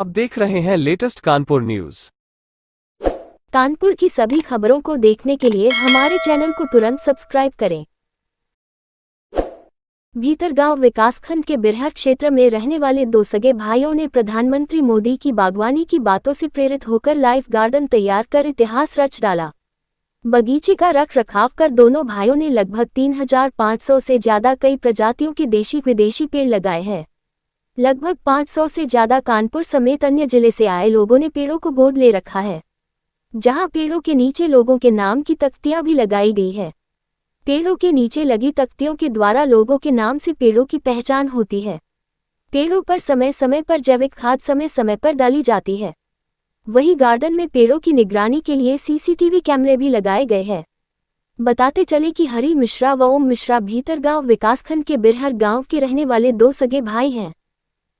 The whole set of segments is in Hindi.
आप देख रहे हैं लेटेस्ट कानपुर न्यूज। कानपुर की सभी खबरों को देखने के लिए हमारे चैनल को तुरंत सब्सक्राइब करें। भीतरगांव विकासखंड के बिरहर क्षेत्र में रहने वाले दो सगे भाइयों ने प्रधानमंत्री मोदी की बागवानी की बातों से प्रेरित होकर लाइफ गार्डन तैयार कर इतिहास रच डाला। बगीचे का रख रखाव कर दोनों भाइयों ने लगभग 3500 से ज्यादा कई प्रजातियों के देशी विदेशी पेड़ लगाए हैं। लगभग 500 से ज्यादा कानपुर समेत अन्य जिले से आए लोगों ने पेड़ों को गोद ले रखा है, जहां पेड़ों के नीचे लोगों के नाम की तख्तियां भी लगाई गई है। पेड़ों के नीचे लगी तख्तियों के द्वारा लोगों के नाम से पेड़ों की पहचान होती है। पेड़ों पर समय समय पर जैविक खाद समय समय पर डाली जाती है। वहीं गार्डन में पेड़ों की निगरानी के लिए सीसीटीवी कैमरे भी लगाए गए हैं। बताते चले कि हरि मिश्रा व ओम मिश्रा भीतरगांव विकासखंड के बिरहर गांव के रहने वाले दो सगे भाई हैं।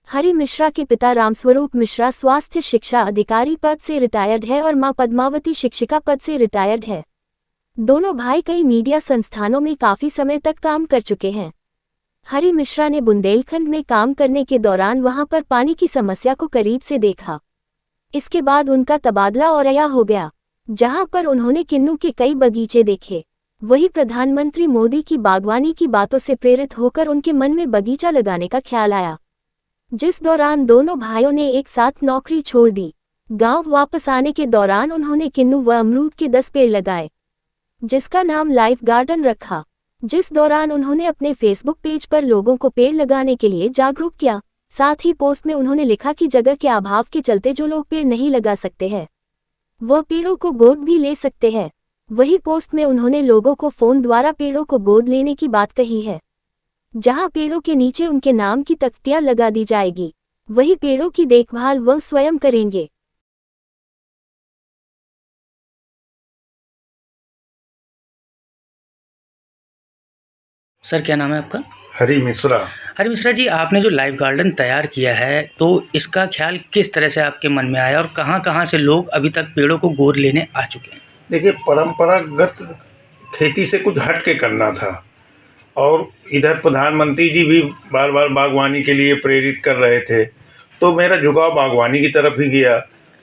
हरि मिश्रा के पिता रामस्वरूप मिश्रा स्वास्थ्य शिक्षा अधिकारी पद से रिटायर्ड है और मां पद्मावती शिक्षिका पद से रिटायर्ड है। दोनों भाई कई मीडिया संस्थानों में काफी समय तक काम कर चुके हैं। हरि मिश्रा ने बुंदेलखंड में काम करने के दौरान वहां पर पानी की समस्या को करीब से देखा। इसके बाद उनका तबादला औरैया हो गया, जहां पर उन्होंने किन्नू के कई बगीचे देखे। वही प्रधानमंत्री मोदी की बागवानी की बातों से प्रेरित होकर उनके मन में बगीचा लगाने का ख्याल आया, जिस दौरान दोनों भाइयों ने एक साथ नौकरी छोड़ दी। गांव वापस आने के दौरान उन्होंने किन्नू व अमरूद के 10 पेड़ लगाए, जिसका नाम लाइफ गार्डन रखा। जिस दौरान उन्होंने अपने फेसबुक पेज पर लोगों को पेड़ लगाने के लिए जागरूक किया। साथ ही पोस्ट में उन्होंने लिखा कि जगह के अभाव के चलते जो लोग पेड़ नहीं लगा सकते हैं, वह पेड़ों को गोद भी ले सकते हैं। वही पोस्ट में उन्होंने लोगों को फोन द्वारा पेड़ों को गोद लेने की बात कही है, जहां पेड़ों के नीचे उनके नाम की तख्तियां लगा दी जाएगी। वही पेड़ों की देखभाल वह स्वयं करेंगे। सर, क्या नाम है आपका? हरि मिश्रा। हरि मिश्रा जी, आपने जो लाइफ गार्डन तैयार किया है, तो इसका ख्याल किस तरह से आपके मन में आया और कहाँ-कहाँ से लोग अभी तक पेड़ों को गोद लेने आ चुके हैं? देखिए, परंपरागत खेती से कुछ हट के करना था और इधर प्रधानमंत्री जी भी बार बार बागवानी के लिए प्रेरित कर रहे थे, तो मेरा झुकाव बागवानी की तरफ ही गया।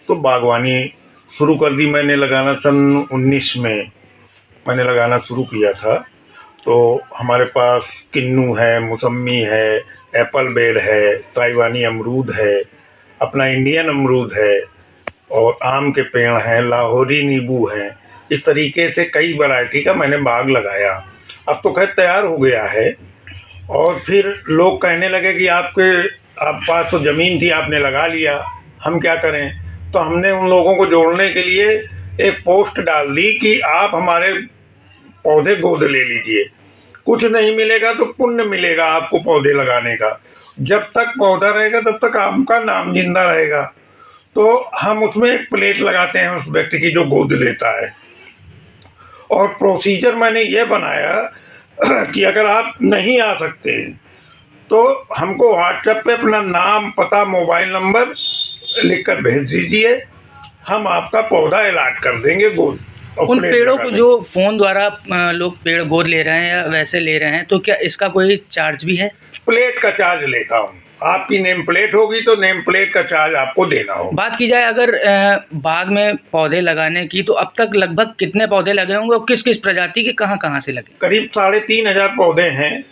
तो बागवानी शुरू कर दी मैंने लगाना सन 19 में मैंने लगाना शुरू किया था। तो हमारे पास किन्नू है, मौसम्मी है, एप्पल बेर है, ताइवानी अमरूद है, अपना इंडियन अमरूद है और आम के पेड़ हैं, लाहौरी नींबू हैं। इस तरीके से कई वैरायटी का मैंने बाग लगाया। अब तो खैर तैयार हो गया है और फिर लोग कहने लगे कि आप पास तो ज़मीन थी, आपने लगा लिया, हम क्या करें। तो हमने उन लोगों को जोड़ने के लिए एक पोस्ट डाल दी कि आप हमारे पौधे गोद ले लीजिए, कुछ नहीं मिलेगा तो पुण्य मिलेगा आपको पौधे लगाने का। जब तक पौधा रहेगा तब तक आपका नाम जिंदा रहेगा। तो हम उसमें एक प्लेट लगाते हैं उस व्यक्ति की जो गोद लेता है। और प्रोसीजर मैंने ये बनाया कि अगर आप नहीं आ सकते तो हमको व्हाट्सएप पे अपना नाम, पता, मोबाइल नंबर लिख कर भेज दीजिए, हम आपका पौधा अलॉट कर देंगे गोद। उन पेड़ों को जो फ़ोन द्वारा लोग पेड़ गोद ले रहे हैं या वैसे ले रहे हैं, तो क्या इसका कोई चार्ज भी है? प्लेट का चार्ज लेता हूँ। आपकी नेम प्लेट होगी तो नेम प्लेट का चार्ज आपको देना होगा। बात की जाए अगर बाग में पौधे लगाने की, तो अब तक लगभग कितने पौधे लगे होंगे और किस किस प्रजाति के कहाँ से लगे? करीब 3500 पौधे हैं।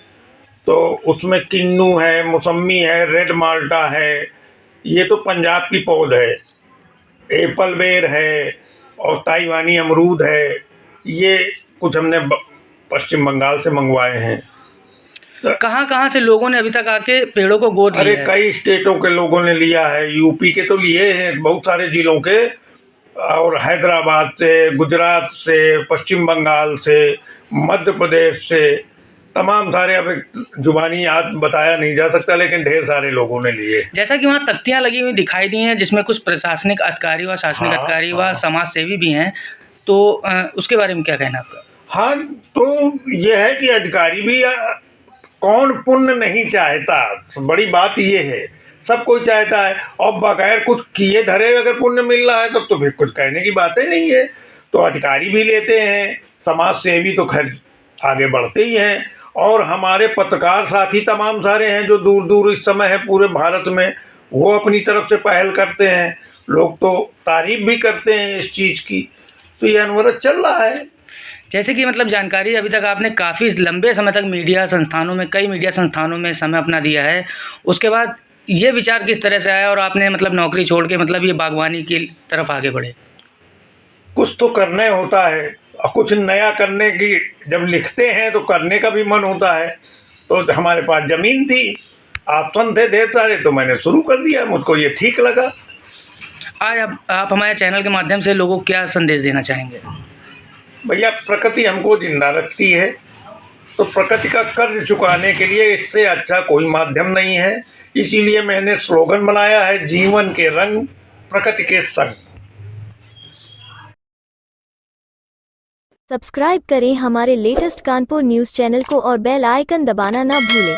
तो उसमें किन्नू है, मौसम्मी है, रेड माल्टा है, ये तो पंजाब की पौध है, एप्पल बेर है और ताइवानी अमरूद है। ये कुछ हमने पश्चिम बंगाल से मंगवाए हैं। कहाँ से लोगों ने अभी तक आके पेड़ों को गोद लिया है? कई स्टेटों के लोगों ने लिया है, यूपी के तो लिए हैं, बहुत सारे जिलों के, और हैदराबाद से, गुजरात से, पश्चिम बंगाल से, मध्य प्रदेश से, तमाम सारे। अब जुबानी याद बताया नहीं जा सकता, लेकिन ढेर सारे लोगों ने लिए। जैसा कि वहाँ तख्तियाँ लगी हुई दिखाई दी हैं, जिसमें कुछ प्रशासनिक अधिकारी व शासनिक अधिकारी व समाज सेवी भी हैं, तो उसके बारे में क्या कहना आपका? हाँ, तो ये है कि अधिकारी भी, कौन पुण्य नहीं चाहता, बड़ी बात ये है, सब कोई चाहता है। और बगैर कुछ किए धरे अगर पुण्य मिल रहा है तब तो फिर कुछ कहने की बात ही नहीं है। तो अधिकारी भी लेते हैं, समाज सेवी तो खैर आगे बढ़ते ही हैं। और हमारे पत्रकार साथी तमाम सारे हैं जो दूर दूर इस समय है पूरे भारत में, वो अपनी तरफ से पहल करते हैं, लोग तो तारीफ भी करते हैं इस चीज़ की। तो ये अनवरत चल रहा है। जैसे कि मतलब जानकारी अभी तक आपने काफ़ी लंबे समय तक मीडिया संस्थानों में, कई मीडिया संस्थानों में समय अपना दिया है, उसके बाद ये विचार किस तरह से आया और आपने मतलब नौकरी छोड़ के मतलब ये बागवानी की तरफ आगे बढ़े? कुछ तो करने होता है और कुछ नया करने की, जब लिखते हैं तो करने का भी मन होता है। तो हमारे पास ज़मीन थी, ऑप्शन थे ढेर सारे, तो मैंने शुरू कर दिया, मुझको ये ठीक लगा। आज आप हमारे चैनल के माध्यम से लोगों को क्या संदेश देना चाहेंगे? भैया, प्रकृति हमको जिंदा रखती है, तो प्रकृति का कर्ज चुकाने के लिए इससे अच्छा कोई माध्यम नहीं है। इसीलिए मैंने स्लोगन बनाया है, जीवन के रंग प्रकृति के संग। सब्सक्राइब करें हमारे लेटेस्ट कानपुर न्यूज़ चैनल को और बेल आइकन दबाना ना भूलें।